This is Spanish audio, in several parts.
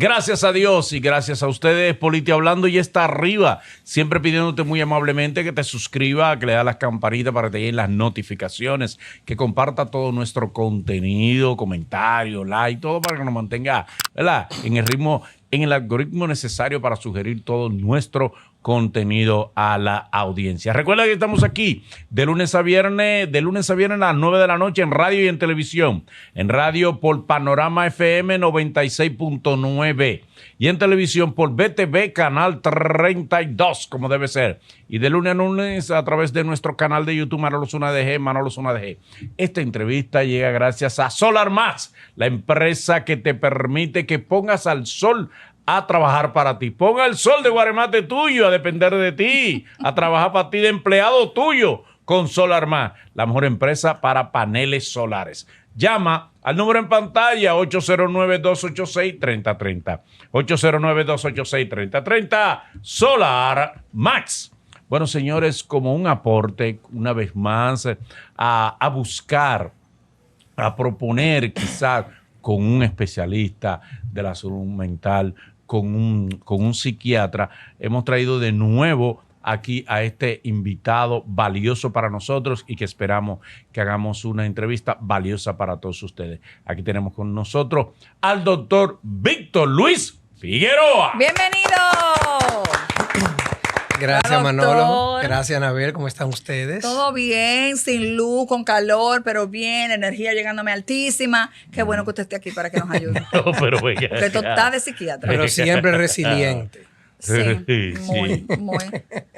Gracias a Dios y gracias a ustedes, Política Hablando ya está arriba. Siempre pidiéndote muy amablemente que te suscribas, que le das las campanitas para que te lleguen las notificaciones, que comparta todo nuestro contenido, comentarios, like, todo para que nos mantenga, ¿verdad?, en el ritmo, en el algoritmo necesario para sugerir todo nuestro contenido a la audiencia. Recuerda que estamos aquí de lunes a viernes a las 9 de la noche en radio y en televisión. En radio por Panorama FM 96.9 y en televisión por BTV Canal 32, como debe ser. Y de lunes a lunes a través de nuestro canal de YouTube Manolo Zuna DG, Manolo Zuna DG. Esta entrevista llega gracias a Solar Max, la empresa que te permite que pongas al sol a trabajar para ti. Ponga el sol de Guaremate tuyo a depender de ti, a trabajar para ti de empleado tuyo con Solar Max, la mejor empresa para paneles solares. Llama al número en pantalla 809-286-3030. 809-286-3030. Solar Max. Bueno, señores, como un aporte, una vez más, a buscar, a proponer quizás con un especialista de la salud mental, con un psiquiatra, hemos traído de nuevo aquí a este invitado valioso para nosotros y que esperamos que hagamos una entrevista valiosa para todos ustedes. Aquí tenemos con nosotros al doctor Víctor Luis Figueroa. ¡Bienvenido! Gracias, Manolo. Gracias, Anabel. ¿Cómo están ustedes? Todo bien, sin luz, con calor, pero bien, energía llegándome altísima. Qué bueno que usted esté aquí para que nos ayude. No, pero venga, que esto está de psiquiatra. Pero siempre resiliente. Sí, muy.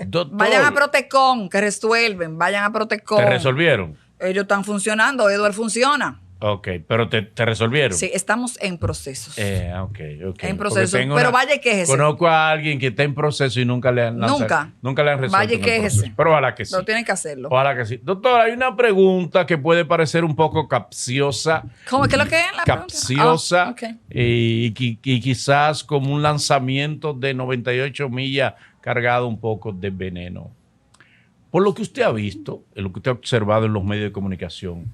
Doctor, Vayan a Protecon, que resuelven. Vayan a Protecon. ¿te resolvieron? Ellos están funcionando, Edward funciona. Ok, pero te resolvieron. Sí, estamos en procesos. Ok. En proceso. Pero vaya y quéjese. Conozco a alguien que está en proceso y nunca le han lanzado. Nunca le han resuelto. Vaya y quéjese. Pero ojalá que sí. Pero tienen que hacerlo. Ojalá que sí. Doctor, hay una pregunta que puede parecer un poco capciosa. ¿Cómo es que lo que es la capciosa pregunta? y quizás como un lanzamiento de 98 millas cargado un poco de veneno. Por lo que usted ha visto, en lo que usted ha observado en los medios de comunicación,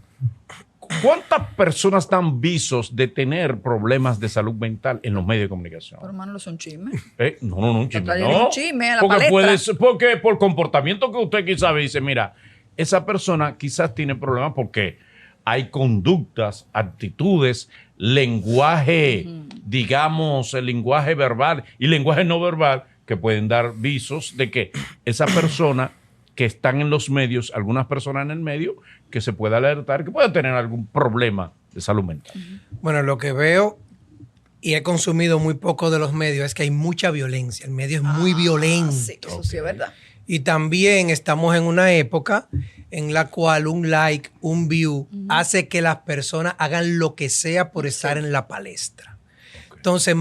¿cuántas personas están visos de tener problemas de salud mental en los medios de comunicación? Pero hermano, no son chismes. No, un chisme. No. Un chisme a la porque por comportamiento que usted quizás dice, mira, esa persona quizás tiene problemas porque hay conductas, actitudes, lenguaje, digamos, el lenguaje verbal y lenguaje no verbal que pueden dar visos de que esa persona que están en los medios, algunas personas en el medio, que se puede alertar que puede tener algún problema de salud mental. Bueno, lo que veo, y he consumido muy poco de los medios, es que hay mucha violencia. El medio es muy violento. Sí, eso sí es verdad. Y también estamos en una época en la cual un like, un view, hace que las personas hagan lo que sea por estar en la palestra. Entonces,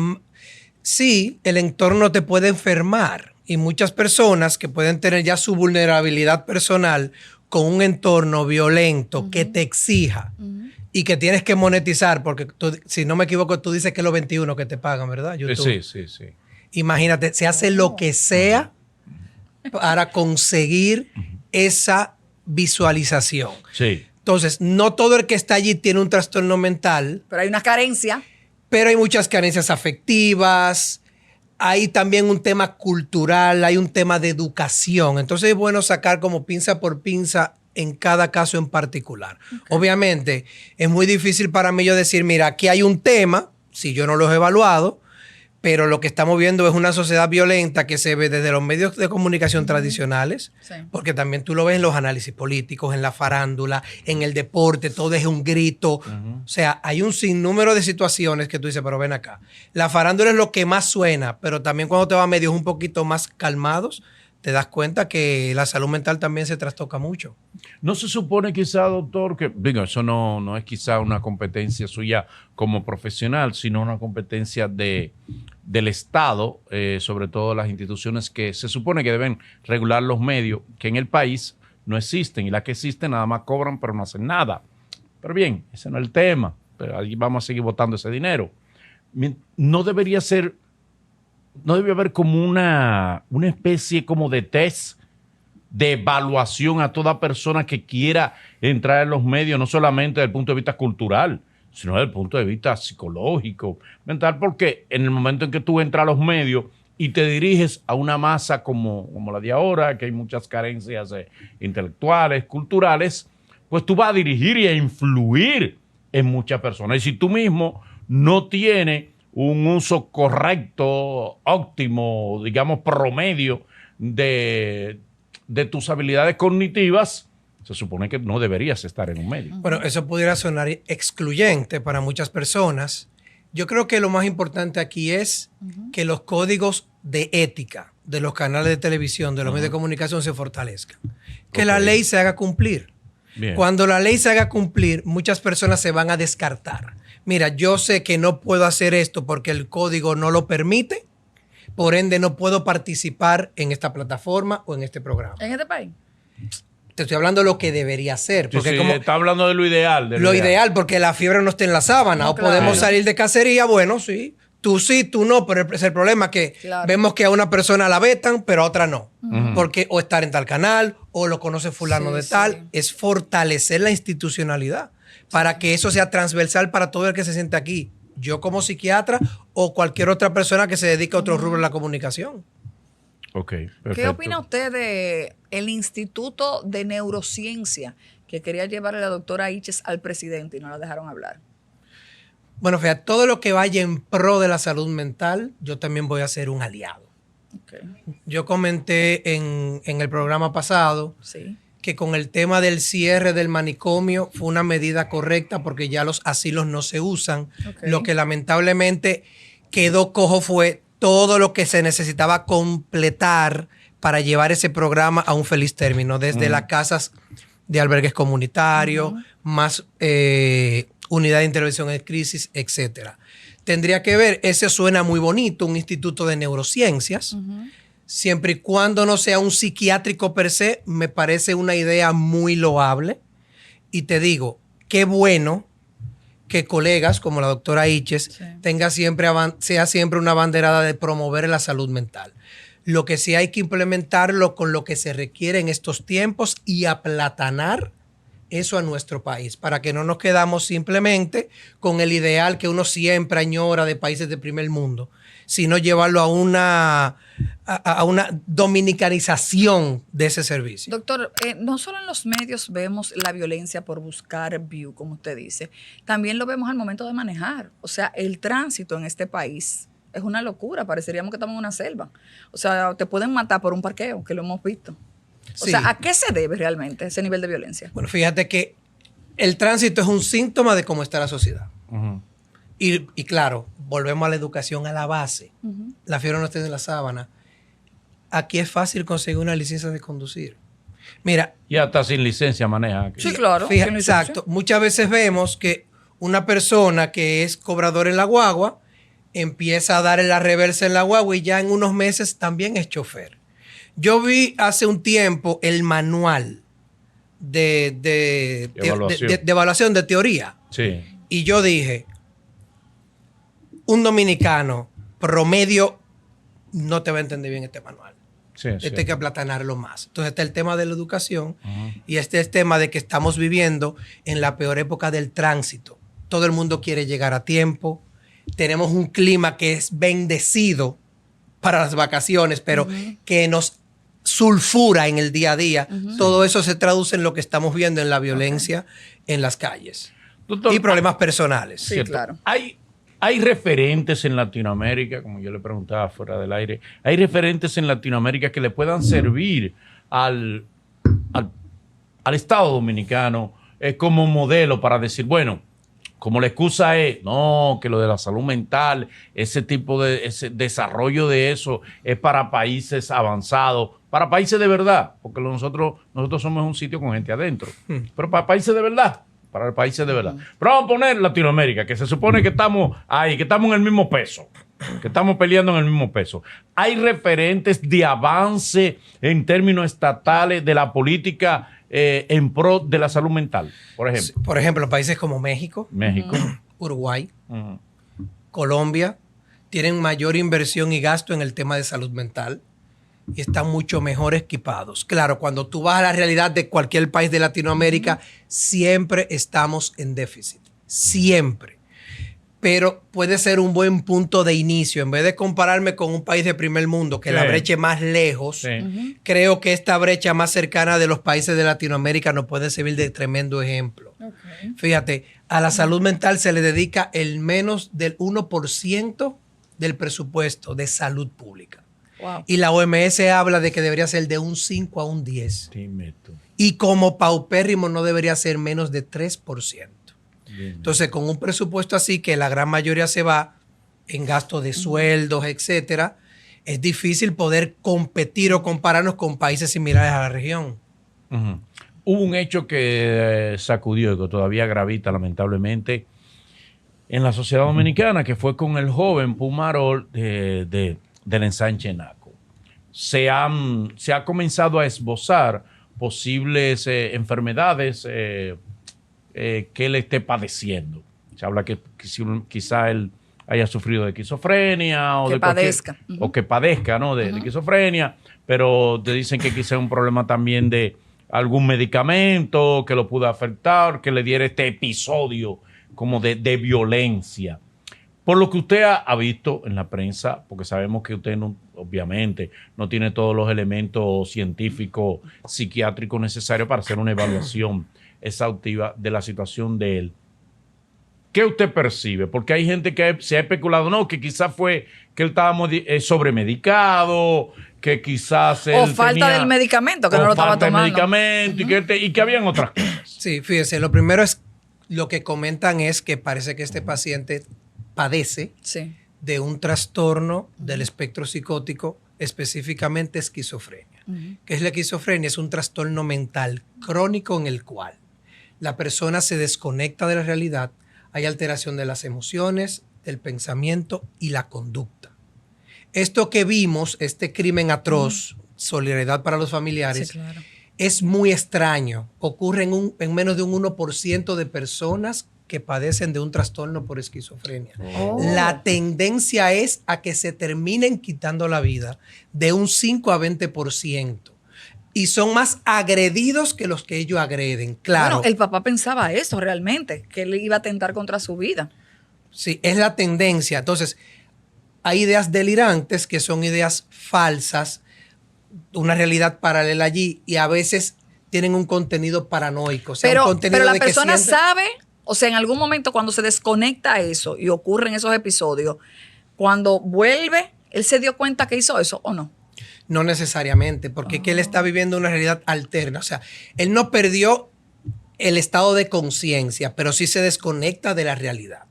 sí, el entorno te puede enfermar. Y muchas personas que pueden tener ya su vulnerabilidad personal con un entorno violento que te exija y que tienes que monetizar, porque tú, si no me equivoco, tú dices que es los 21 que te pagan, ¿verdad? YouTube. Sí. Imagínate, se hace lo que sea para conseguir esa visualización. Sí. Entonces, no todo el que está allí tiene un trastorno mental. Pero hay una carencia. Pero hay muchas carencias afectivas. Hay también un tema cultural, hay un tema de educación. Entonces es bueno sacar como pinza por pinza en cada caso en particular. Okay. Obviamente es muy difícil para mí yo decir, mira, aquí hay un tema, si yo no los he evaluado, pero lo que estamos viendo es una sociedad violenta que se ve desde los medios de comunicación tradicionales, porque también tú lo ves en los análisis políticos, en la farándula, en el deporte, todo es un grito. O sea, hay un sinnúmero de situaciones que tú dices, pero ven acá. La farándula es lo que más suena, pero también cuando te vas a medios un poquito más calmados, te das cuenta que la salud mental también se trastoca mucho. ¿No se supone quizá, doctor, que digo, eso no es quizá una competencia suya como profesional, sino una competencia del Estado, sobre todo las instituciones que se supone que deben regular los medios, que en el país no existen, y las que existen nada más cobran pero no hacen nada? Pero bien, ese no es el tema, pero ahí vamos a seguir botando ese dinero. No debería ser... ¿No debe haber como una especie como de test de evaluación a toda persona que quiera entrar en los medios, no solamente desde el punto de vista cultural, sino desde el punto de vista psicológico, mental, porque en el momento en que tú entras a los medios y te diriges a una masa como la de ahora, que hay muchas carencias intelectuales, culturales, pues tú vas a dirigir y a influir en muchas personas. Y si tú mismo no tienes un uso correcto, óptimo, digamos promedio de tus habilidades cognitivas, se supone que no deberías estar en un medio. Bueno, eso pudiera sonar excluyente para muchas personas. Yo creo que lo más importante aquí es que los códigos de ética de los canales de televisión, de los medios de comunicación se fortalezcan. Que la ley se haga cumplir. Bien. Cuando la ley se haga cumplir, muchas personas se van a descartar. Mira, yo sé que no puedo hacer esto porque el código no lo permite, por ende no puedo participar en esta plataforma o en este programa. ¿En este país? Te estoy hablando de lo que debería ser. Porque Sí, como está hablando de lo ideal. lo ideal, porque la fiebre no está en la sábana. No, o claro. podemos salir de cacería, bueno, sí. Tú no, pero es el problema que Claro. vemos que a una persona la vetan, pero a otra no. Porque o estar en tal canal, o lo conoce fulano Sí, de tal. sí. Es fortalecer la institucionalidad para que eso sea transversal para todo el que se siente aquí. Yo como psiquiatra o cualquier otra persona que se dedique a otro rubro de la comunicación. Ok, perfecto. ¿Qué opina usted de el Instituto de Neurociencia que quería llevarle la doctora Iches al presidente y no la dejaron hablar? Bueno, fíjate, todo lo que vaya en pro de la salud mental, yo también voy a ser un aliado. Okay. Yo comenté en el programa pasado Sí. que con el tema del cierre del manicomio fue una medida correcta porque ya los asilos no se usan. Ok. Lo que lamentablemente quedó cojo fue todo lo que se necesitaba completar para llevar ese programa a un feliz término, desde las casas de albergues comunitarios, más unidad de intervención en crisis, etcétera. Tendría que ver, ese suena muy bonito, un instituto de neurociencias, siempre y cuando no sea un psiquiátrico per se, me parece una idea muy loable. Y te digo, qué bueno que colegas como la doctora Iches sea siempre una banderada de promover la salud mental. Lo que sí hay que implementarlo con lo que se requiere en estos tiempos y aplatanar eso a nuestro país, para que no nos quedamos simplemente con el ideal que uno siempre añora de países de primer mundo, sino llevarlo a una dominicanización de ese servicio. Doctor, no solo en los medios vemos la violencia por buscar view, como usted dice, también lo vemos al momento de manejar. O sea, el tránsito en este país es una locura, pareceríamos que estamos en una selva. O sea, te pueden matar por un parqueo, que lo hemos visto. O Sí. sea, ¿a qué se debe realmente ese nivel de violencia? Bueno, fíjate que el tránsito es un síntoma de cómo está la sociedad. Y claro, volvemos a la educación a la base. La fiebre no está en la sábana. Aquí es fácil conseguir una licencia de conducir. Mira, Y hasta sin licencia maneja aquí. Sí, claro. fíjate, sin licencia. exacto. Muchas veces vemos que una persona que es cobrador en la guagua empieza a dar en la reversa en la guagua y ya en unos meses también es chofer. Yo vi hace un tiempo el manual de evaluación de teoría. Sí. Y yo dije, un dominicano promedio no te va a entender bien este manual. Sí, sí. Hay que aplatanarlo más. Entonces está el tema de la educación y este es el tema de que estamos viviendo en la peor época del tránsito. Todo el mundo quiere llegar a tiempo. Tenemos un clima que es bendecido para las vacaciones, pero que nos sulfura en el día a día. Todo eso se traduce en lo que estamos viendo en la violencia en las calles. Doctor, Y problemas personales. Sí, ¿cierto? claro. Hay referentes en Latinoamérica, como yo le preguntaba fuera del aire, hay referentes en Latinoamérica que le puedan servir al Estado dominicano como modelo para decir, bueno, como la excusa es, no, que lo de la salud mental, ese tipo de ese desarrollo de eso es para países avanzados, para países de verdad, porque nosotros somos un sitio con gente adentro, pero para países de verdad. Para países de verdad. Pero vamos a poner Latinoamérica, que se supone que estamos ahí, que estamos en el mismo peso, que estamos peleando en el mismo peso. Hay referentes de avance en términos estatales de la política en pro de la salud mental, por ejemplo. Por ejemplo, países como México, México. Uruguay, Ujú. Colombia, tienen mayor inversión y gasto en el tema de salud mental y están mucho mejor equipados. Claro, cuando tú vas a la realidad de cualquier país de Latinoamérica, siempre estamos en déficit. siempre. Pero puede ser un buen punto de inicio. En vez de compararme con un país de primer mundo, que Sí. la brecha es más lejos, Sí. creo que esta brecha más cercana de los países de Latinoamérica nos puede servir de tremendo ejemplo. Fíjate, a la salud mental se le dedica el menos del 1% del presupuesto de salud pública. Wow. Y la OMS habla de que debería ser de un 5 a un 10. Dime tú. Y como paupérrimo no debería ser menos de 3%. Dime. Entonces, con un presupuesto así, que la gran mayoría se va en gasto de sueldos, etcétera, es difícil poder competir o compararnos con países similares a la región. Ujú. Hubo un hecho que sacudió y que todavía gravita lamentablemente en la sociedad dominicana, que fue con el joven Pumarol del ensanche Naco. Se ha comenzado a esbozar posibles enfermedades que él esté padeciendo. Se habla que quizá él haya sufrido de esquizofrenia o Que de cualquier- padezca. o que padezca, ¿no? de esquizofrenia, pero te dicen que quizá es un problema también de algún medicamento que lo pudo afectar, que le diera este episodio como de violencia. Por lo que usted ha visto en la prensa, porque sabemos que usted no, obviamente no tiene todos los elementos científicos, psiquiátricos necesarios para hacer una evaluación exhaustiva de la situación de él. ¿Qué usted percibe? Porque hay gente que se ha especulado, no, que quizás fue que él estaba sobremedicado, que quizás él O falta tenía- del medicamento, que o no lo estaba falta de tomando. medicamento y que habían otras cosas. Sí, fíjese, lo primero es, lo que comentan es que parece que este paciente padece Sí. de un trastorno del espectro psicótico, específicamente esquizofrenia. ¿Qué es la esquizofrenia? Es un trastorno mental crónico en el cual la persona se desconecta de la realidad, hay alteración de las emociones, del pensamiento y la conducta. Esto que vimos, este crimen atroz, solidaridad para los familiares, Sí, claro. es muy extraño. Ocurre en menos de un 1% de personas que padecen de un trastorno por esquizofrenia. Oh. La tendencia es a que se terminen quitando la vida de un 5 a 20%. Y son más agredidos que los que ellos agreden. Claro, Bueno, el papá pensaba eso realmente, que él iba a atentar contra su vida. sí, es la tendencia. Entonces, hay ideas delirantes que son ideas falsas, una realidad paralela allí, y a veces tienen un contenido paranoico. O sea, un Pero contenido la de que persona siente- sabe, o sea, en algún momento cuando se desconecta eso y ocurren esos episodios, cuando vuelve, él se dio cuenta que hizo eso o no. No necesariamente, porque es que él está viviendo una realidad alterna. O sea, él no perdió el estado de conciencia, pero sí se desconecta de la realidad.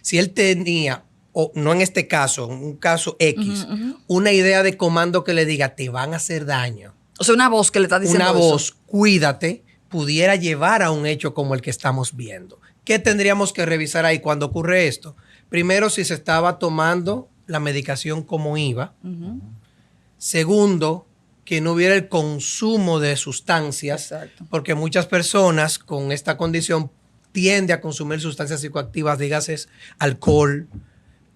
Si él tenía, o no en este caso, en un caso X, una idea de comando que le diga, te van a hacer daño, O sea, una voz que le está diciendo una eso. voz, cuídate, pudiera llevar a un hecho como el que estamos viendo. ¿Qué tendríamos que revisar ahí cuando ocurre esto? Primero, si se estaba tomando la medicación como iba. Segundo, que no hubiera el consumo de sustancias, Exacto. porque muchas personas con esta condición tienden a consumir sustancias psicoactivas, dígase alcohol,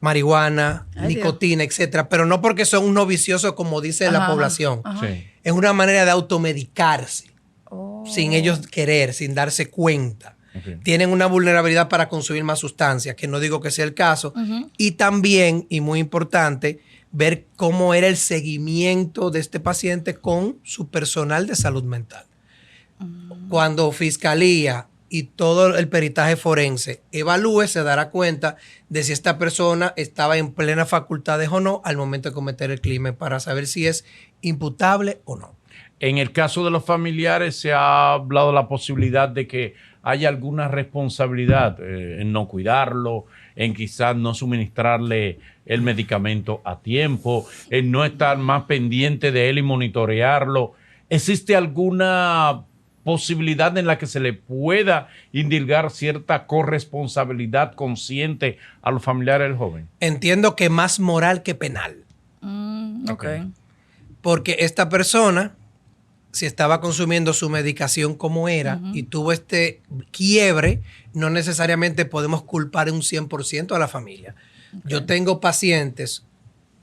marihuana, Ay, nicotina, etcétera, pero no porque son unos viciosos como dice la Ajá, población. ajá. Sí. Es una manera de automedicarse, Oh. sin ellos querer, sin darse cuenta. Ok. Tienen una vulnerabilidad para consumir más sustancias, que no digo que sea el caso. Y también, y muy importante, ver cómo era el seguimiento de este paciente con su personal de salud mental. Cuando fiscalía y todo el peritaje forense evalúe, se dará cuenta de si esta persona estaba en plena facultades o no al momento de cometer el crimen, para saber si es imputable o no. En el caso de los familiares se ha hablado la posibilidad de que haya alguna responsabilidad en no cuidarlo, en quizás no suministrarle el medicamento a tiempo, en no estar más pendiente de él y monitorearlo. ¿Existe alguna posibilidad en la que se le pueda indilgar cierta corresponsabilidad consciente a los familiares del joven? Entiendo que más moral que penal. Ok. Porque esta persona, si estaba consumiendo su medicación como era y tuvo este quiebre, no necesariamente podemos culpar un 100% a la familia. Yo tengo pacientes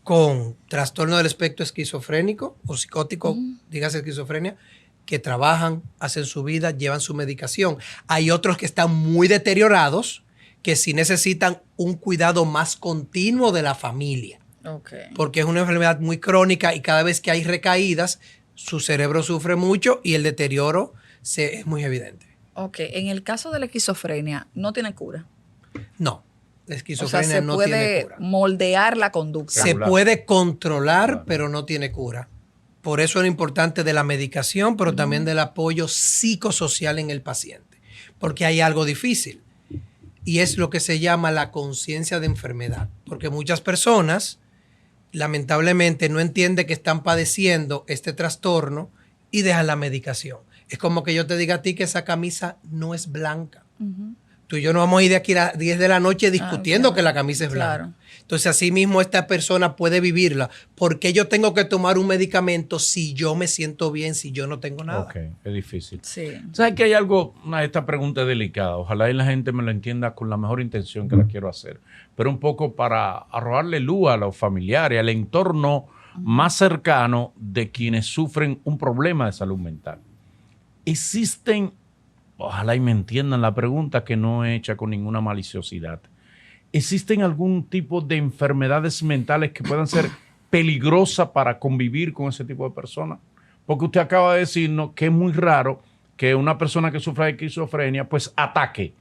con trastorno del espectro esquizofrénico o psicótico, dígase esquizofrenia, que trabajan, hacen su vida, llevan su medicación. Hay otros que están muy deteriorados que sí necesitan un cuidado más continuo de la familia, Okay. porque es una enfermedad muy crónica y cada vez que hay recaídas, su cerebro sufre mucho y el deterioro es muy evidente. Ok, en el caso de la esquizofrenia, no tiene cura. No, la O sea, esquizofrenia se no tiene puede cura. moldear la conducta. Se puede controlar, Claro. pero no tiene cura. Por eso es lo importante de la medicación, pero también del apoyo psicosocial en el paciente, porque hay algo difícil y es lo que se llama la conciencia de enfermedad, porque muchas personas lamentablemente no entienden que están padeciendo este trastorno y dejan la medicación. Es como que yo te diga a ti que esa camisa no es blanca. Ujú. Tú y yo no vamos a ir de aquí a las 10 de la noche discutiendo claro. que la camisa es blanca. Claro. Entonces, así mismo esta persona puede vivirla. ¿Por qué yo tengo que tomar un medicamento si yo me siento bien, si yo no tengo nada? Ok, es difícil. Sí. ¿Sabes que hay algo? Esta pregunta es delicada. Ojalá y la gente me lo entienda con la mejor intención que la quiero hacer. Pero un poco para arrojarle luz a los familiares, al entorno más cercano de quienes sufren un problema de salud mental. Existen, ojalá y me entiendan la pregunta que no es hecha con ninguna maliciosidad. ¿Existen algún tipo de enfermedades mentales que puedan ser peligrosas para convivir con ese tipo de personas? Porque usted acaba de decirnos que es muy raro que una persona que sufra de esquizofrenia pues ataque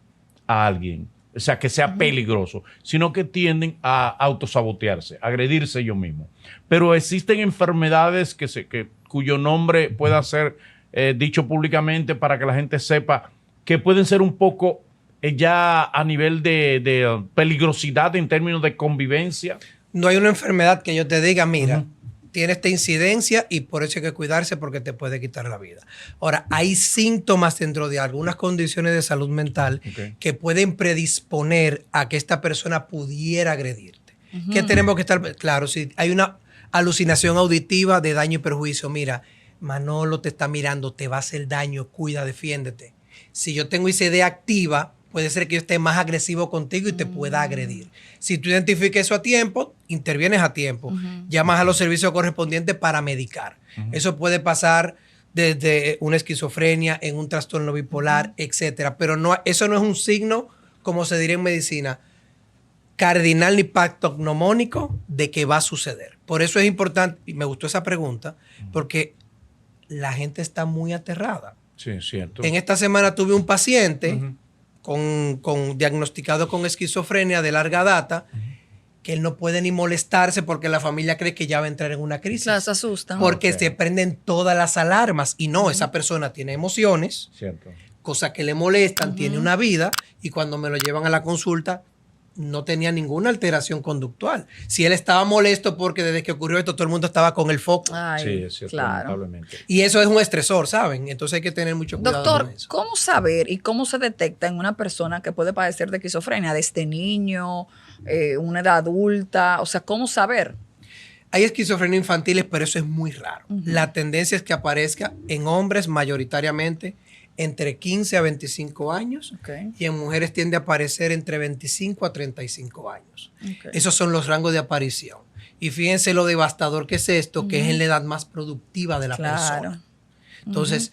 a alguien, o sea, que sea peligroso, sino que tienden a autosabotearse, a agredirse ellos mismos. Pero existen enfermedades cuyo nombre pueda ser dicho públicamente para que la gente sepa que pueden ser un poco ya a nivel de peligrosidad en términos de convivencia. No hay una enfermedad que yo te diga, mira, tiene esta incidencia y por eso hay que cuidarse porque te puede quitar la vida. Ahora, hay síntomas dentro de algunas condiciones de salud mental que pueden predisponer a que esta persona pudiera agredirte. ¿Qué tenemos que estar? Claro, si hay una alucinación auditiva de daño y perjuicio, mira, Manolo te está mirando, te va a hacer daño, cuida, defiéndete. Si yo tengo esa idea activa, puede ser que yo esté más agresivo contigo y te pueda agredir. Si tú identificas eso a tiempo, intervienes a tiempo. Llamas a los servicios correspondientes para medicar. Eso puede pasar desde una esquizofrenia, en un trastorno bipolar, etcétera. Pero no, eso no es un signo, como se diría en medicina, cardinal ni patognomónico de que va a suceder. Por eso es importante, y me gustó esa pregunta, porque la gente está muy aterrada. Sí, es cierto. En esta semana tuve un paciente diagnosticado con esquizofrenia de larga data, que él no puede ni molestarse porque la familia cree que ya va a entrar en una crisis. Claro, se asustan. Porque se prenden todas las alarmas y no, esa persona tiene emociones, Cierto. cosas que le molestan, tiene una vida y cuando me lo llevan a la consulta no tenía ninguna alteración conductual. Si él estaba molesto porque desde que ocurrió esto todo el mundo estaba con el foco. Ay, Sí, es cierto, claro. lamentablemente. Y eso es un estresor, ¿saben? Entonces hay que tener mucho cuidado Doctor, con eso. ¿cómo saber y cómo se detecta en una persona que puede padecer de esquizofrenia desde niño, una edad adulta? O sea, ¿cómo saber? Hay esquizofrenia infantiles, pero eso es muy raro. La tendencia es que aparezca en hombres mayoritariamente entre 15 a 25 años Okay. y en mujeres tiende a aparecer entre 25 a 35 años. Okay. Esos son los rangos de aparición. Y fíjense lo devastador que es esto, que es en la edad más productiva de la persona. Entonces,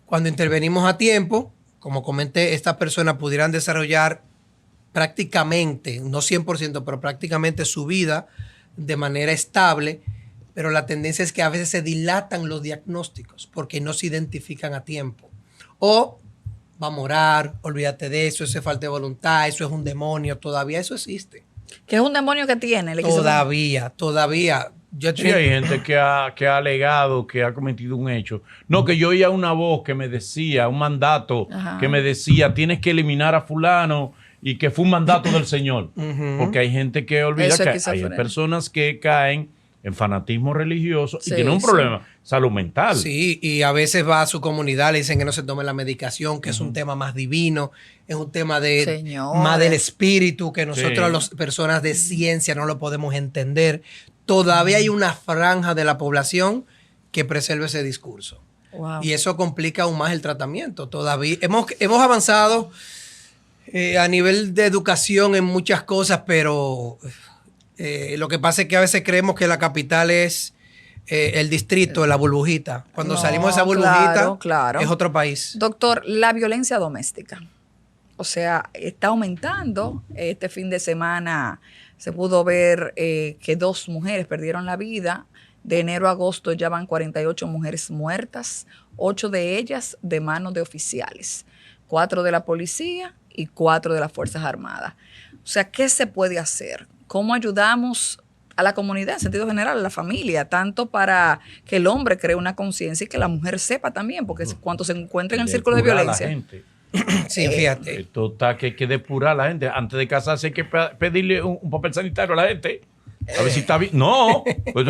cuando intervenimos a tiempo, como comenté, estas personas pudieran desarrollar prácticamente, no 100%, pero prácticamente su vida de manera estable, pero la tendencia es que a veces se dilatan los diagnósticos porque no se identifican a tiempo. O va a morar, olvídate de eso, eso es falta de voluntad, eso es un demonio, todavía eso existe. ¿Qué es un demonio que tiene? el esquizofrenia? Todavía. Yo Sí, hay gente que ha alegado que ha cometido un hecho. No, que yo oía una voz que me decía, un mandato que me decía, tienes que eliminar a fulano y que fue un mandato del Señor. Porque hay gente que olvida Eso es que hay esquizofrenia. personas que caen en fanatismo religioso Sí, y tienen un sí. problema, salud mental. Sí, y a veces va a su comunidad, le dicen que no se tome la medicación, que es un tema más divino, es un tema de Señores. más del espíritu, que nosotros Sí. las personas de ciencia no lo podemos entender. Todavía hay una franja de la población que preserva ese discurso. Wow. Y eso complica aún más el tratamiento. Todavía hemos avanzado a nivel de educación en muchas cosas, pero lo que pasa es que a veces creemos que la capital es el distrito, la burbujita. Cuando No, salimos de esa burbujita, claro. es otro país. Doctor, la violencia doméstica. O sea, está aumentando. Este fin de semana se pudo ver que 2 mujeres perdieron la vida. De enero a agosto ya van 48 mujeres muertas, 8 de ellas de manos de oficiales, 4 de la policía y 4 de las Fuerzas Armadas. O sea, ¿qué se puede hacer? ¿Cómo ayudamos a la comunidad en sentido general, a la familia, tanto para que el hombre cree una conciencia y que la mujer sepa también, porque cuando se encuentra en el círculo de violencia. Sí, fíjate. Esto está que hay que depurar a la gente. Antes de casarse hay que pedirle un papel sanitario a la gente. A ver si está bien. No. Pues,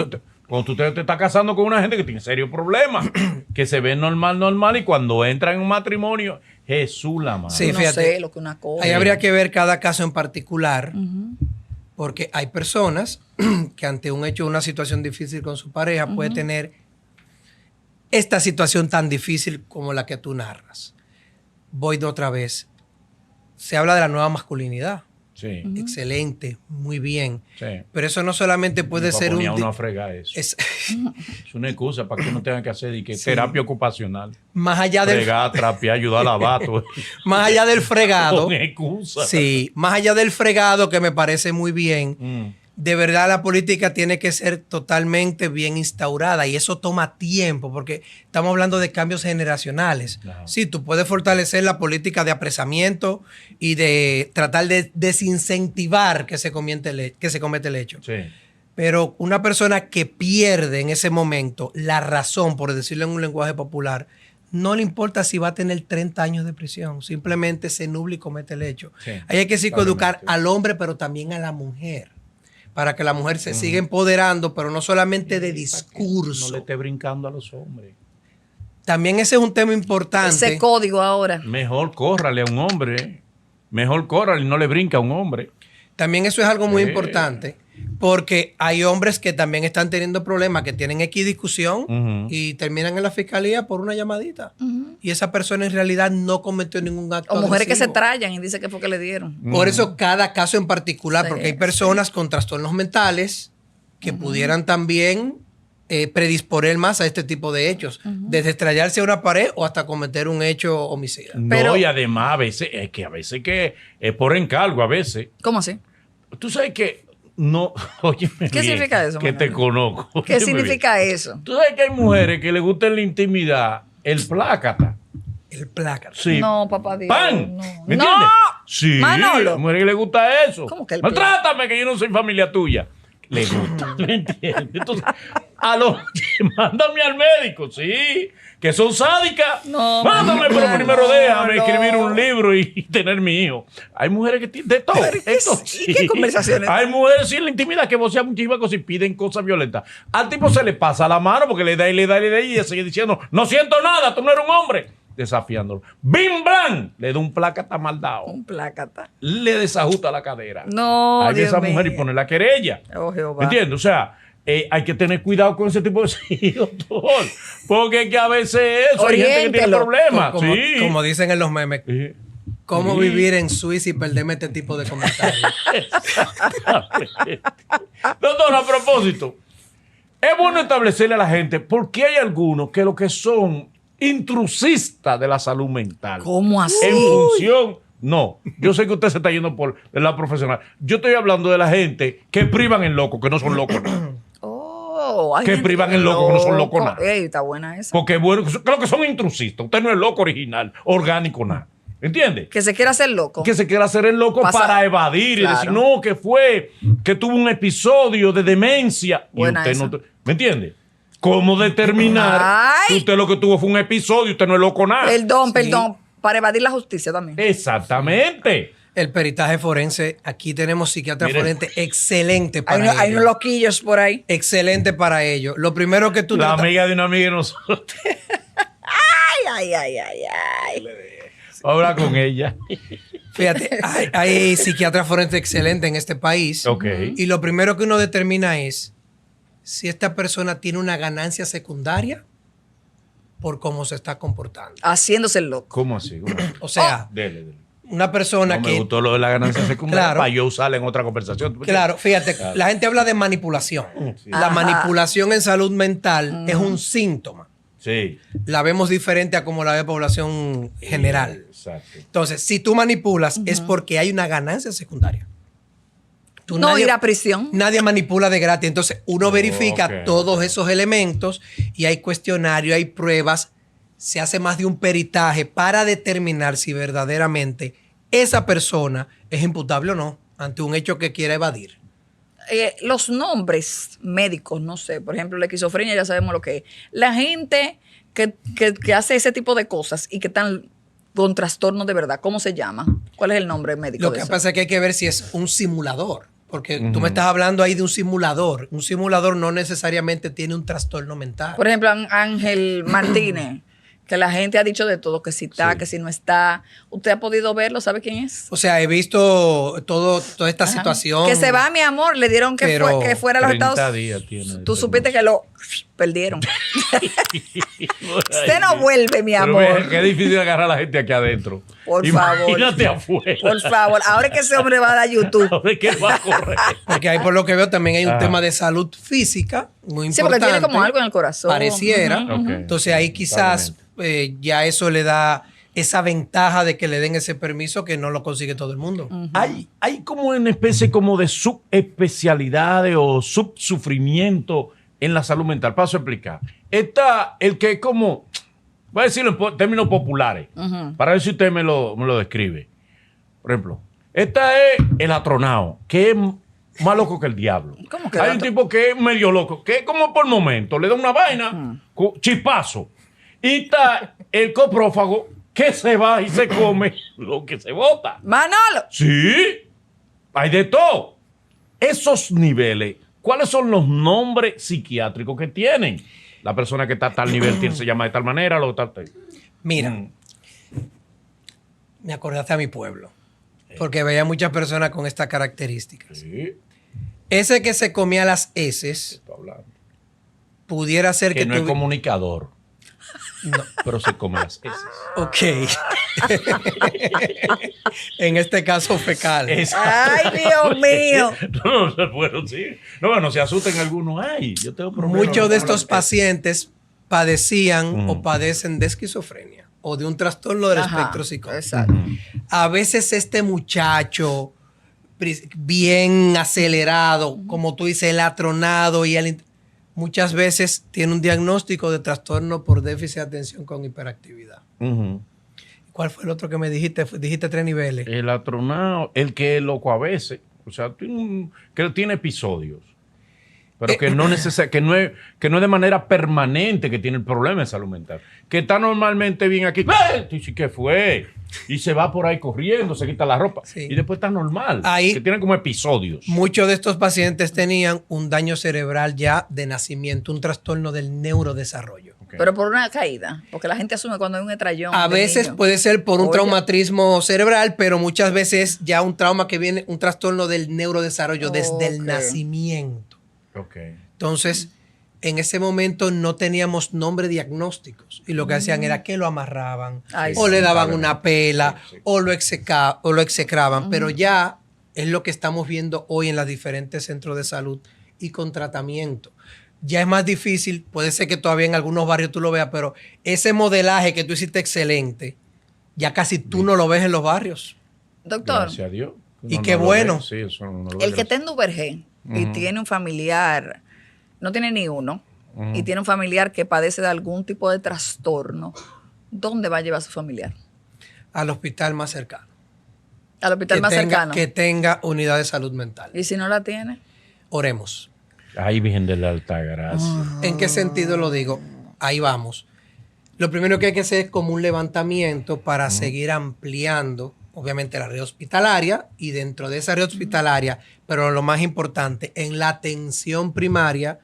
cuando tú te estás casando con una gente que tiene serios problemas, que se ve normal, y cuando entra en un matrimonio, Jesús la madre. Sí, No fíjate. sé lo que una cosa. Ahí habría que ver cada caso en particular, porque hay personas que ante un hecho, una situación difícil con su pareja, puede tener esta situación tan difícil como la que tú narras. Voy de otra vez. Se habla de la nueva masculinidad. Sí. Excelente, muy bien. Sí. Pero eso no solamente puede ser un... uno a fregar eso. es- Es una excusa para que uno tenga que hacer terapia ocupacional. más allá del, Fregar, trapear, ayudar a lavar. Todo. más allá del fregado. Con excusa. Sí, más allá del fregado, que me parece muy bien, de verdad la política tiene que ser totalmente bien instaurada y eso toma tiempo porque estamos hablando de cambios generacionales. Claro. Sí, tú puedes fortalecer la política de apresamiento y de tratar de desincentivar que se cometa el hecho. Sí. Pero una persona que pierde en ese momento la razón, por decirlo en un lenguaje popular, no le importa si va a tener 30 años de prisión, simplemente se nubla y comete el hecho. Sí, Ahí hay que psicoeducar totalmente. al hombre, pero también a la mujer, para que la mujer se siga empoderando, pero no solamente de discurso. No le esté brincando a los hombres. También ese es un tema importante. Ese código ahora. Mejor córrale a un hombre. Mejor córrale y no le brinca a un hombre. También eso es algo muy Sí. importante, porque hay hombres que también están teniendo problemas, que tienen X discusión Ujú. y terminan en la fiscalía por una llamadita. Y esa persona en realidad no cometió ningún acto O mujeres que se agresivo. trayan y dicen que fue que le dieron. Por eso cada caso en particular, Sí, porque hay personas con trastornos mentales que pudieran también predisponer más a este tipo de hechos, desde estrellarse a una pared o hasta cometer un hecho homicida. No, y además a veces que es por encargo a veces. ¿Cómo así? Tú sabes que no, óyeme ¿Qué bien, significa eso, que Manuel? te conozco. ¿Qué Óyeme significa bien. eso? Tú sabes que hay mujeres que les gusta en la intimidad el plácata. El plácano. Sí. No, papá Dios. ¡Pan! No. ¿Me ¡No! entiendes? Sí. Manolo. Hay mujeres que les gusta eso. ¿Cómo que el Maltrátame, que yo no soy familia tuya. Le gusta, ¿me entiendes? Entonces, mándame al médico, sí, que son sádicas. No, Mándame, pero Manolo, primero déjame no. escribir un libro y tener mi hijo. Hay mujeres que tienen de todo. Pero, ¿qué Entonces, ¿y qué conversaciones? Hay mujeres sin la intimidad que vocean muchísimas cosas y piden cosas violentas. Al tipo se le pasa la mano porque le da y ella sigue diciendo, no siento nada, tú no eres un hombre. Desafiándolo. ¡Bim, blan! Le da un plácata mal dado. Un plácata. Le desajusta la cadera. No, Hay de Dios esa mujer y mío. pone la querella. Oh, Jehová. ¿Me entiendes? O sea, hay que tener cuidado con ese tipo de hijos, doctor. Porque es que a veces eso hay gente que tiene Oriéntelo. problemas. Como, Sí. como dicen en los memes, Sí. cómo Sí. vivir en Suiza y perderme este tipo de comentarios. Doctor, a propósito, es bueno establecerle a la gente por qué hay algunos que lo que son intrusistas de la salud mental. ¿Cómo así? En función. No, yo sé que usted se está yendo por el lado profesional. Yo estoy hablando de la gente que privan en loco, que no son locos. Oh, hay Que gente privan el loco, que no son locos nada. Ey, está buena esa. Porque bueno, creo que son intrusistas. Usted no es loco original, orgánico, nada. ¿Entiende? Que se quiera hacer loco. Que se quiera hacer el loco Pasa- para evadir Claro. y decir, no, que tuvo un episodio de demencia. Buena y usted esa. no. ¿Me entiende? ¿Cómo determinar Ay. que usted lo que tuvo fue un episodio y usted no es loco nada? Perdón. Para evadir la justicia también. Exactamente. El peritaje forense, aquí tenemos psiquiatra Mire. forense excelente Hay, para hay ello. unos loquillos por ahí. Excelente para ello. Lo primero que tú La tratas- amiga de una amiga de nosotros. Ay. Habla con ella. Fíjate, hay psiquiatra forense excelente en este país. Ok. Y lo primero que uno determina es si esta persona tiene una ganancia secundaria por cómo se está comportando. Haciéndose el loco. ¿Cómo así? ¿Cómo así? O sea, Dele. una persona No me que... gustó lo de la ganancia secundaria Claro. para yo usarla en otra conversación. ¿Tú me Claro, fíjate, Claro. la gente habla de manipulación. Sí. La Ajá. manipulación en salud mental es un síntoma. Sí. La vemos diferente a como la ve la población general. Exacto. Entonces, si tú manipulas, es porque hay una ganancia secundaria. No ir a prisión. Nadie manipula de gratis. Entonces, uno verifica todos esos elementos y hay cuestionario, hay pruebas. Se hace más de un peritaje para determinar si verdaderamente esa persona es imputable o no ante un hecho que quiera evadir. Los nombres médicos, no sé, por ejemplo, la esquizofrenia ya sabemos lo que es. La gente que hace ese tipo de cosas y que están con trastornos de verdad, ¿cómo se llama? ¿Cuál es el nombre médico? Lo que pasa es que hay que ver si es un simulador, porque tú me estás hablando ahí de un simulador. Un simulador no necesariamente tiene un trastorno mental. Por ejemplo, Ángel Martínez, que la gente ha dicho de todo, que si está, que si no está. ¿Usted ha podido verlo? ¿Sabe quién es? O sea, he visto toda esta situación. Que se va, mi amor, le dieron que fuera a los Estados días tiene. Tú supiste que lo perdieron. Usted no vuelve, mi amor. Pero qué difícil agarrar a la gente aquí adentro. Por favor. Imagínate afuera. Por favor. Ahora es que ese hombre va a dar YouTube. Ahora es que va a correr. Porque ahí por lo que veo también hay un tema de salud física muy importante. Sí, porque tiene como algo en el corazón. Pareciera. Ok. Entonces ahí quizás ya eso le da esa ventaja de que le den ese permiso que no lo consigue todo el mundo. Hay como una especie como de subespecialidades o subsufrimiento en la salud mental. Paso a explicar. Está el que es como, voy a decirlo en términos populares, para ver si usted me lo describe. Por ejemplo, esta es el atronado, que es más loco que el diablo. ¿Cómo que hay un tipo que es medio loco, que es como por momento, le da una vaina, chispazo. Y está el coprófago, que se va y se come lo que se bota. Manolo. Sí, hay de todo. Esos niveles, ¿cuáles son los nombres psiquiátricos que tienen? La persona que está a tal nivel se llama de tal manera, lo tal. Mira, me acordaste a mi pueblo, porque veía muchas personas con estas características. Sí, Ese que se comía las heces estoy hablando. pudiera ser Que no es comunicador. No, pero se come las heces. Ok. En este caso fecal. Ay, Dios mío. No, bueno, sí. No, se asusten algunos. Ay, yo tengo problemas. Muchos de estos pacientes padecían o padecen de esquizofrenia o de un trastorno del espectro psicótico. Exacto. A veces este muchacho bien acelerado, como tú dices, el atronado y muchas veces tiene un diagnóstico de trastorno por déficit de atención con hiperactividad. ¿Cuál fue el otro que me dijiste? Dijiste 3 niveles. El atronado, el que es loco a veces, o sea, que tiene episodios, pero que no que no es de manera permanente que tiene el problema de salud mental, que está normalmente bien aquí, y sí, ¿qué fue? Y se va por ahí corriendo, se quita la ropa, y después está normal, Ahí, que tiene como episodios. Muchos de estos pacientes tenían un daño cerebral ya de nacimiento, un trastorno del neurodesarrollo. Pero por una caída, porque la gente asume cuando hay un estrellón. A veces niño. puede ser por un Oye. traumatismo cerebral, pero muchas veces ya un trauma que viene, un trastorno del neurodesarrollo desde el nacimiento. Entonces, en ese momento no teníamos nombre diagnósticos y lo que hacían era que lo amarraban o le daban una pela o lo execraban, pero ya es lo que estamos viendo hoy en los diferentes centros de salud y con tratamiento. Ya es más difícil, puede ser que todavía en algunos barrios tú lo veas, pero ese modelaje que tú hiciste excelente, ya casi tú no lo ves en los barrios. Doctor. Gracias a Dios. Y qué bueno. Sí, eso no lo ve, El que está en Duvergé y tiene un familiar, no tiene ni uno, y tiene un familiar que padece de algún tipo de trastorno, ¿dónde va a llevar a su familiar? Al hospital más cercano. Al hospital más cercano. Que tenga unidad de salud mental. ¿Y si no la tiene? Oremos. Ay, Virgen de la Altagracia. ¿En qué sentido lo digo? Ahí vamos. Lo primero que hay que hacer es como un levantamiento para seguir ampliando, obviamente, la red hospitalaria y dentro de esa red hospitalaria, pero lo más importante, en la atención primaria,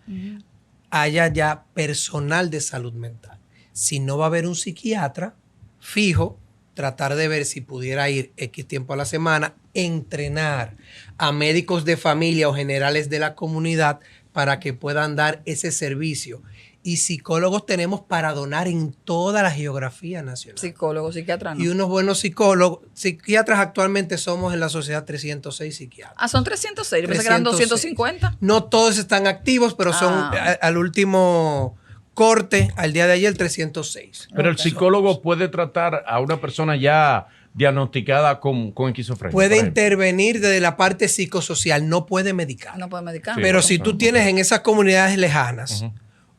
haya ya personal de salud mental. Si no va a haber un psiquiatra fijo, tratar de ver si pudiera ir X tiempo a la semana, entrenar a médicos de familia o generales de la comunidad para que puedan dar ese servicio. Y psicólogos tenemos para donar en toda la geografía nacional. Psicólogo, psiquiatra, no. Y unos buenos psicólogos. Psiquiatras actualmente somos en la sociedad 306 psiquiatras. Ah, son 306. Yo pensé que eran 250. No todos están activos, pero son al último Corte al día de ayer 306. Pero el psicólogo puede tratar a una persona ya diagnosticada con esquizofrenia. Puede intervenir desde la parte psicosocial, no puede medicar. No puede medicar. Sí. Pero si tú tienes en esas comunidades lejanas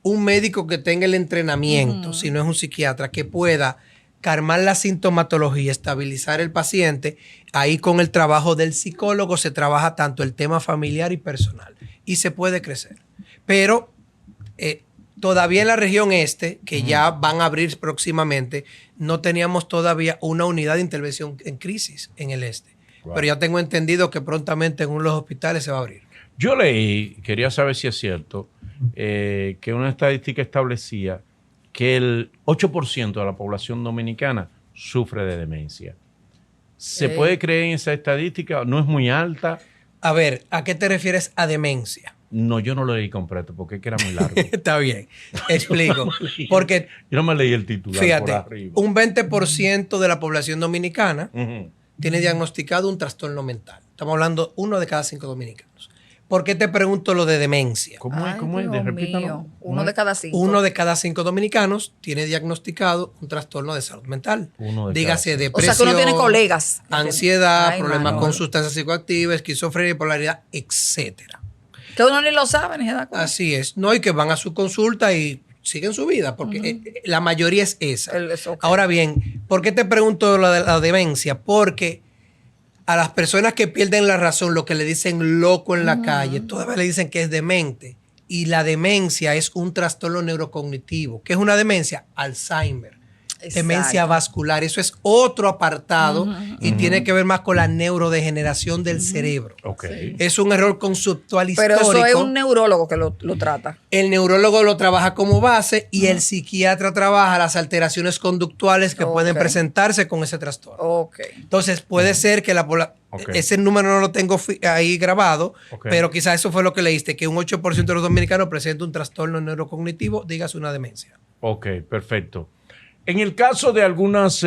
un médico que tenga el entrenamiento, si no es un psiquiatra, que pueda calmar la sintomatología, estabilizar el paciente, ahí con el trabajo del psicólogo se trabaja tanto el tema familiar y personal y se puede crecer. Pero todavía en la región este, que ya van a abrir próximamente, no teníamos todavía una unidad de intervención en crisis en el este. Wow. Pero ya tengo entendido que prontamente en uno de los hospitales se va a abrir. Yo leí, quería saber si es cierto, que una estadística establecía que el 8% de la población dominicana sufre de demencia. ¿Se puede creer en esa estadística? ¿No es muy alta? A ver, ¿a qué te refieres a demencia? No, yo no lo leí completo porque es que era muy largo. Está bien, explico. Porque, Yo no me leí el titular fíjate, por arriba. un 20% de la población dominicana Ujú. tiene diagnosticado un trastorno mental. Estamos hablando 1 de cada 5 dominicanos. ¿Por qué te pregunto lo de demencia? ¿Cómo es? Ay, ¿Cómo es? Dios Repítalo. mío. Uno de cada 5. 1 de cada 5 dominicanos tiene diagnosticado un trastorno de salud mental. Uno de Dígase cada cinco. O sea depresión, que uno tiene colegas. ansiedad, Ay, problemas mano. con sustancias psicoactivas, esquizofrenia, bipolaridad, etcétera. Que uno ni lo sabe ni se da cuenta. Así es. No, y que van a su consulta y siguen su vida, porque la mayoría es esa. Ok. Ahora bien, ¿por qué te pregunto lo de la demencia? Porque a las personas que pierden la razón, lo que le dicen loco en la calle, todavía le dicen que es demente. Y la demencia es un trastorno neurocognitivo. ¿Qué es una demencia? Alzheimer. Demencia Exacto. vascular. Eso es otro apartado y tiene que ver más con la neurodegeneración del cerebro. Ok. Es un error conceptual Pero histórico. eso es un neurólogo que lo trata. El neurólogo lo trabaja como base y el psiquiatra trabaja las alteraciones conductuales que pueden Ok. presentarse con ese trastorno. Ok. Entonces puede ser que Ok. ese número no lo tengo ahí grabado, Ok. pero quizás eso fue lo que leíste, que un 8% de los dominicanos presenta un trastorno neurocognitivo, digas una demencia. Ok, perfecto. En el caso de algunas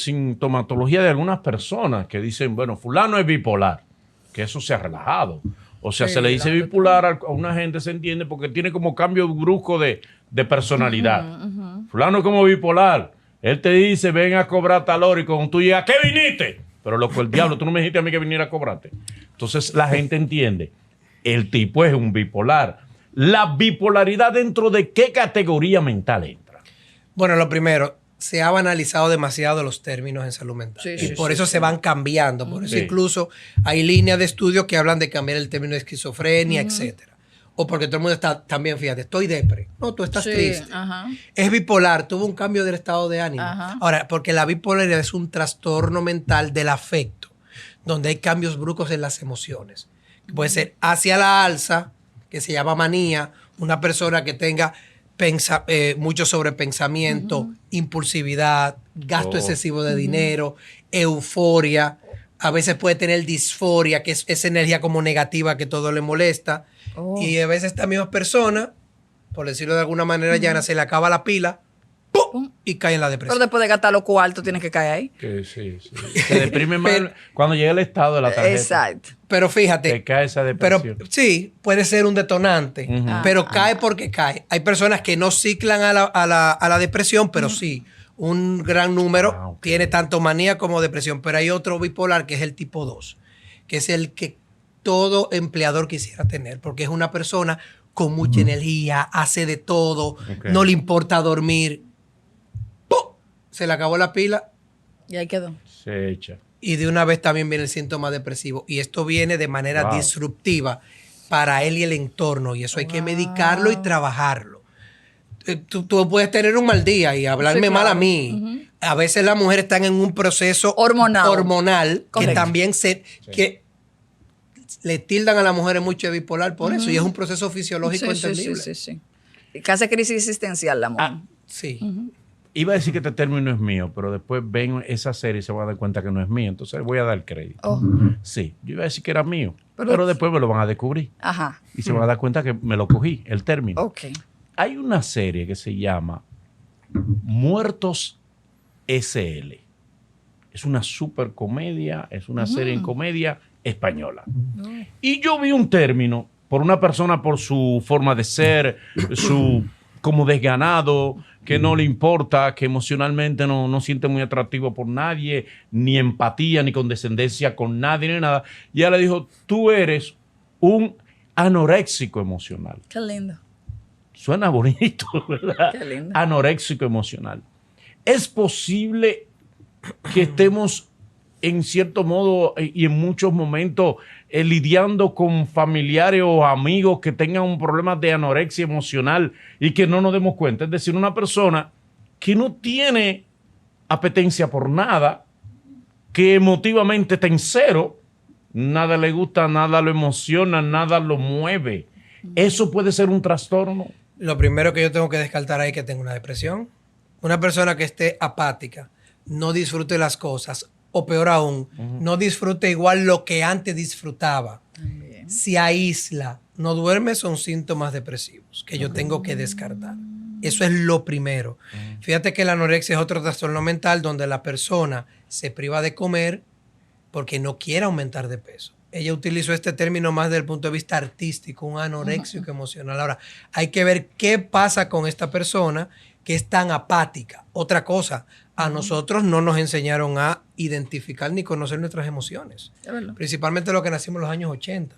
sintomatologías de algunas personas que dicen, bueno, fulano es bipolar, que eso se ha relajado. O sea, Sí, se le dice la gente bipolar a una gente, se entiende, porque tiene como cambio brusco de personalidad. Fulano es como bipolar. Él te dice, ven a cobrar tal hora y cuando tú llegas, ¿qué viniste? Pero loco, el diablo, tú no me dijiste a mí que viniera a cobrarte. Entonces la gente entiende, el tipo es un bipolar. La bipolaridad, ¿dentro de qué categoría mental entra? Bueno, lo primero, se ha banalizado demasiado los términos en salud mental. Sí, y sí, por sí, eso sí. se van cambiando. Por eso Sí. incluso hay líneas de estudio que hablan de cambiar el término de esquizofrenia, etcétera. O porque todo el mundo está también, fíjate, estoy depre. No, tú estás Sí, triste. ajá. Es bipolar, tuvo un cambio del estado de ánimo. Ajá. Ahora, porque la bipolaridad es un trastorno mental del afecto, donde hay cambios bruscos en las emociones. Puede ser hacia la alza, que se llama manía, una persona que tenga mucho sobrepensamiento, impulsividad, gasto Oh. excesivo de dinero, euforia. A veces puede tener disforia, que es esa energía como negativa que todo le molesta. Oh. Y a veces esta misma persona, por decirlo de alguna manera llana, se le acaba la pila ¡pum! Y cae en la Pero depresión. después de gastar los cuartos tienes que caer ahí. Que sí. Se deprime más cuando llega el estado de la tarjeta. Exacto. Pero Te fíjate, cae esa pero depresión. sí, puede ser un detonante, pero cae porque cae. Hay personas que no ciclan a la depresión, pero sí, un gran número Ok. tiene tanto manía como depresión. Pero hay otro bipolar que es el tipo 2, que es el que todo empleador quisiera tener, porque es una persona con mucha energía, hace de todo, Ok. no le importa dormir. ¡Pum! Se le acabó la pila Y ahí quedó. Se echa. y de una vez también viene el síntoma depresivo. Y esto viene de manera Wow. disruptiva para él y el entorno. Y eso hay que medicarlo y trabajarlo. Tú puedes tener un mal día y hablarme Sí, mal a claro. mí. A veces las mujeres están en un proceso Hormonal. que Correcto. también que le tildan a las mujeres mucho de bipolar por eso. Y es un proceso fisiológico entendible. Sí. Y casi crisis existencial la mujer. Sí. Iba a decir que este término es mío, pero después ven esa serie y se van a dar cuenta que no es mío. Entonces voy a dar crédito. Oh. Sí, yo iba a decir que era mío, Pero- pero después me lo van a descubrir. Ajá. Y se van a dar cuenta que me lo cogí, el término. Ok. Hay una serie que se llama Muertos SL. Es una super comedia, es una serie en comedia española. Y yo vi un término por una persona, por su forma de ser, su como desganado, que no le importa, que emocionalmente no siente muy atractivo por nadie, ni empatía, ni condescendencia con nadie, ni nada. Y ella le dijo, tú eres un anoréxico emocional. Qué lindo. Suena bonito, ¿verdad? Qué lindo. Anoréxico emocional. Es posible que estemos en cierto modo y en muchos momentos lidiando con familiares o amigos que tengan un problema de anorexia emocional y que no nos demos cuenta. Es decir, una persona que no tiene apetencia por nada, que emotivamente está en cero, nada le gusta, nada lo emociona, nada lo mueve. ¿Eso puede ser un trastorno? Lo primero que yo tengo que descartar ahí es que tenga una depresión. Una persona que esté apática, no disfrute las cosas, o peor aún, no disfrute igual lo que antes disfrutaba. También. Se aísla, no duerme, son síntomas depresivos que yo tengo que descartar. Eso es lo primero. Fíjate que la anorexia es otro trastorno mental donde la persona se priva de comer porque no quiere aumentar de peso. Ella utilizó este término más desde el punto de vista artístico, un anoréxico emocional. Ahora, hay que ver qué pasa con esta persona que es tan apática. Otra cosa, a nosotros no nos enseñaron a identificar ni conocer nuestras emociones. Es verdad. Principalmente lo que nacimos en los años 80.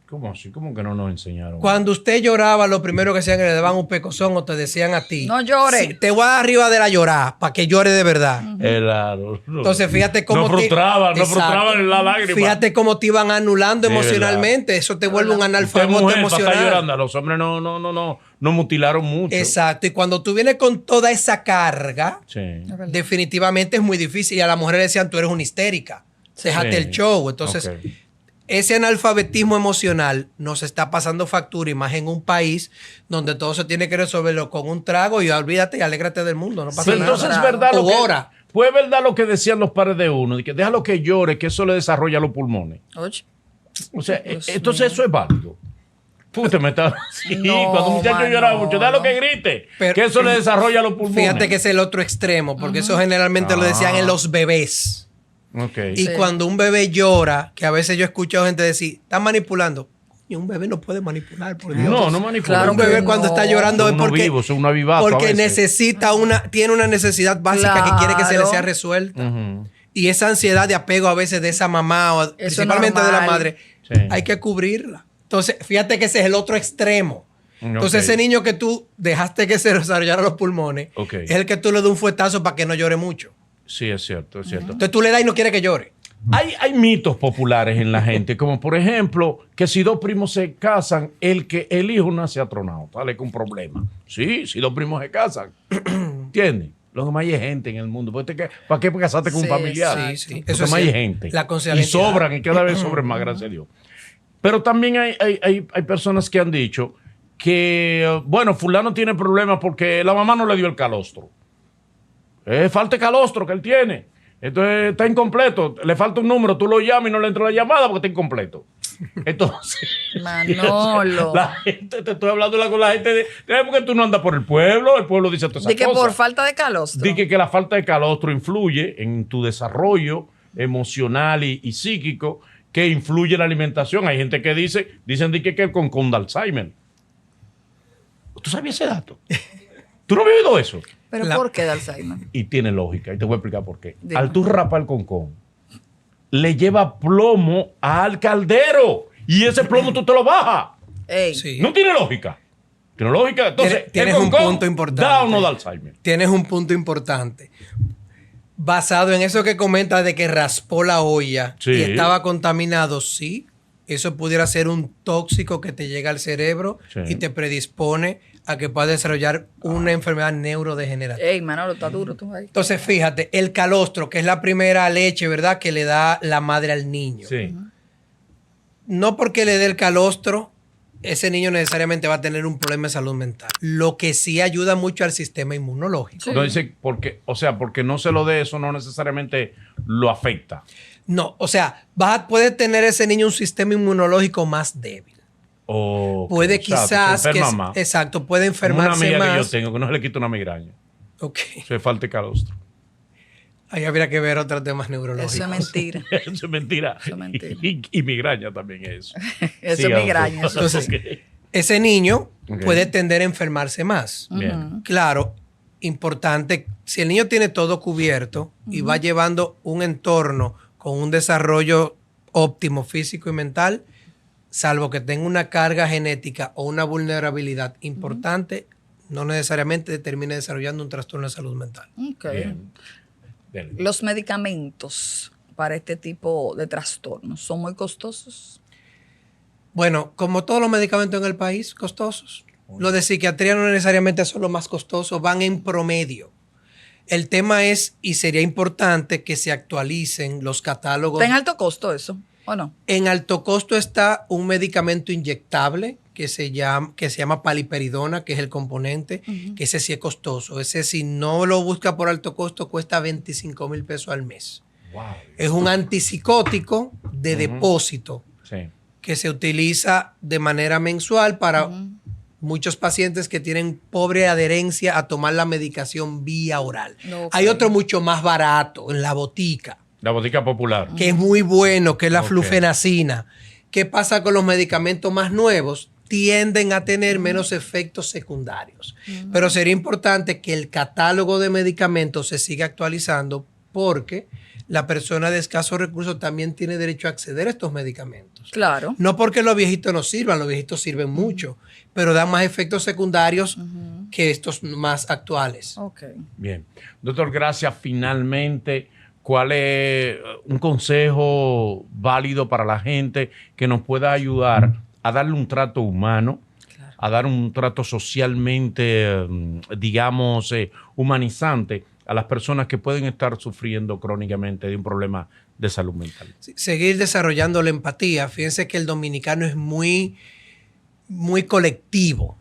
¿Cómo así? ¿Cómo que no nos enseñaron? Cuando usted lloraba, lo primero que hacían era que le daban un pecozón o te decían a ti. No llore. Sí, te voy a dar arriba de la llorar para que llore de verdad. Claro. Entonces, fíjate cómo no frustraban Exacto. la lágrima. Fíjate cómo te iban anulando Sí, emocionalmente. Eso te vuelve un Usted analfabeto mujer para estar emocional. llorando. Los hombres no mutilaron mucho. Exacto. Y cuando tú vienes con toda esa carga, Sí. Es verdad. definitivamente es muy difícil. Y a la mujer le decían, tú eres una histérica. Déjate Sí. el show. Entonces, Ok. ese analfabetismo emocional nos está pasando factura y más en un país donde todo se tiene que resolverlo con un trago y olvídate y alégrate del mundo. No pasa Pero nada. entonces es verdad lo O que, ora. fue verdad lo que decían los padres de uno, de que déjalo que llore, que eso le desarrolla los pulmones. Oye. O sea, Dios entonces mío. eso es válido. Puta, me está... Sí, No, cuando un muchacho mano, llora mucho, déjalo no. que grite, Pero- que eso le desarrolla los pulmones. Fíjate que es el otro extremo, porque eso generalmente lo decían en los bebés. Ok. Y Sí. cuando un bebé llora, que a veces yo he escuchado gente decir, están manipulando. Y un bebé no puede manipular, por Dios. No manipula. Claro Un bebé que cuando no. está llorando Son es unos porque, vivos, son unos vivazos a porque veces. tiene una necesidad básica que quiere que se le sea Claro. resuelta. Ujú. Y esa ansiedad de apego a veces de esa mamá o principalmente de la normal. madre, Sí. hay que cubrirla. Entonces, fíjate que ese es el otro extremo. Entonces, Ok. ese niño que tú dejaste que se desarrollara los pulmones, Ok. es el que tú le das un fuetazo para que no llore mucho. Sí, es cierto, es cierto. Entonces tú le das y no quiere que llore. Hay mitos populares en la gente, como por ejemplo, que si dos primos se casan, el hijo nace atronado, sale con problema. Sí, si dos primos se casan. ¿Entiendes? Lo que más hay gente en el mundo. ¿Para qué casarte con un Sí, familiar? exacto. Sí, sí. Porque Eso es más hay cierto. gente. La Y consanguinidad. sobran, y cada vez sobran más, gracias a Dios. Pero también hay personas que han dicho que, bueno, fulano tiene problemas porque la mamá no le dio el calostro. Falta el calostro que él tiene. Entonces está incompleto. Le falta un número, tú lo llamas y no le entra la llamada porque está incompleto. Entonces, Manolo. la gente, te estoy hablando con la gente de porque tú no andas por el pueblo dice todas esas De que cosas. por falta de calostro. Di que la falta de calostro influye en tu desarrollo emocional y psíquico, que influye en la alimentación. Hay gente que dicen di que el con de Alzheimer. ¿Tú sabías ese dato? ¿Tú no habías oído eso? ¿Pero La- por qué de Alzheimer? Y tiene lógica, y te voy a explicar por qué. Dime. Al tú rapar el concón, le lleva plomo al caldero, y ese plomo tú te lo bajas. Ey. Sí. No tiene lógica. Tiene lógica. Entonces, Tienes el un concón punto importante. ¿da o no da Alzheimer? Tienes un punto importante. Basado en eso que comentas de que raspó la olla Sí. y estaba contaminado, sí. Eso pudiera ser un tóxico que te llega al cerebro Sí. y te predispone a que puedas desarrollar una enfermedad neurodegenerativa. Ey, Manolo, está duro tú ahí. Entonces, fíjate, el calostro, que es la primera leche, ¿verdad?, que le da la madre al niño. Sí. No porque le dé el calostro, ese niño necesariamente va a tener un problema de salud mental. Lo que sí ayuda mucho al sistema inmunológico. Sí. No dice porque no se lo dé, eso no necesariamente lo afecta. No, o sea, puede tener ese niño un sistema inmunológico más débil. O Puede quizás se enferma más. exacto, puede Como una enfermarse amiga que yo más. tengo que no se le quita una migraña. Ok. Se falta el calostro. Ahí habría que ver otros temas neurológicos. Eso es mentira. Eso es mentira. Eso es mentira. Y migraña también es. Eso Siga, es migraña. doctor. Eso sí. Entonces, ese niño Ok. puede tender a enfermarse más. Bien. Claro, importante, si el niño tiene todo cubierto y va llevando un entorno con un desarrollo óptimo físico y mental, salvo que tenga una carga genética o una vulnerabilidad importante, no necesariamente termine desarrollando un trastorno de salud mental. Ok. Bien. Dele. Los medicamentos para este tipo de trastornos son muy costosos. Bueno, como todos los medicamentos en el país, costosos. Los de psiquiatría no necesariamente son los más costosos, van en promedio. El tema es, y sería importante que se actualicen los catálogos. ¿Está en alto costo eso o no? En alto costo está un medicamento inyectable que se llama paliperidona, que es el componente, que ese sí es costoso. Ese, si no lo busca por alto costo, cuesta 25,000 pesos al mes. Wow. Es un antipsicótico de depósito Sí. que se utiliza de manera mensual para muchos pacientes que tienen pobre adherencia a tomar la medicación vía oral. Ok. Hay otro mucho más barato en la botica, La botica popular. que es muy bueno, que es la Ok. flufenacina. ¿Qué pasa con los medicamentos más nuevos? Tienden a tener menos efectos secundarios. Pero sería importante que el catálogo de medicamentos se siga actualizando porque la persona de escasos recursos también tiene derecho a acceder a estos medicamentos. Claro. No porque los viejitos no sirvan, los viejitos sirven mucho, pero dan más efectos secundarios que estos más actuales. Ok. Bien. Doctor, gracias. Finalmente, ¿cuál es un consejo válido para la gente que nos pueda ayudar a darle un trato humano, a dar un trato socialmente, digamos, humanizante a las personas que pueden estar sufriendo crónicamente de un problema de salud mental? Sí, seguir desarrollando la empatía. Fíjense que el dominicano es muy colectivo.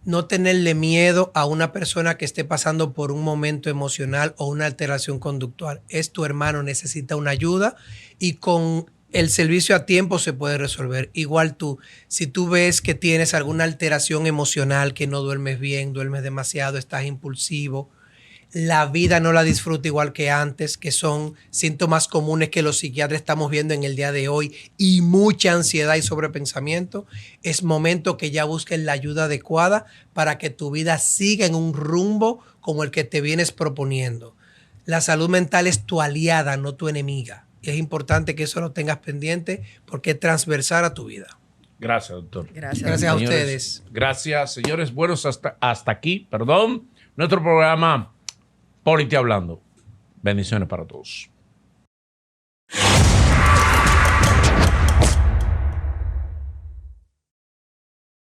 No tenerle miedo a una persona que esté pasando por un momento emocional o una alteración conductual. Es tu hermano, necesita una ayuda y con el servicio a tiempo se puede resolver. Igual tú, si tú ves que tienes alguna alteración emocional, que no duermes bien, duermes demasiado, estás impulsivo, la vida no la disfruta igual que antes, que son síntomas comunes que los psiquiatras estamos viendo en el día de hoy, y mucha ansiedad y sobrepensamiento, es momento que ya busques la ayuda adecuada para que tu vida siga en un rumbo como el que te vienes proponiendo. La salud mental es tu aliada, no tu enemiga. Y es importante que eso lo tengas pendiente porque es transversal a tu vida. Gracias, doctor. Gracias. Gracias a Señores, ustedes. Gracias, señores. Bueno, hasta aquí, nuestro programa Politi Hablando. Bendiciones para todos.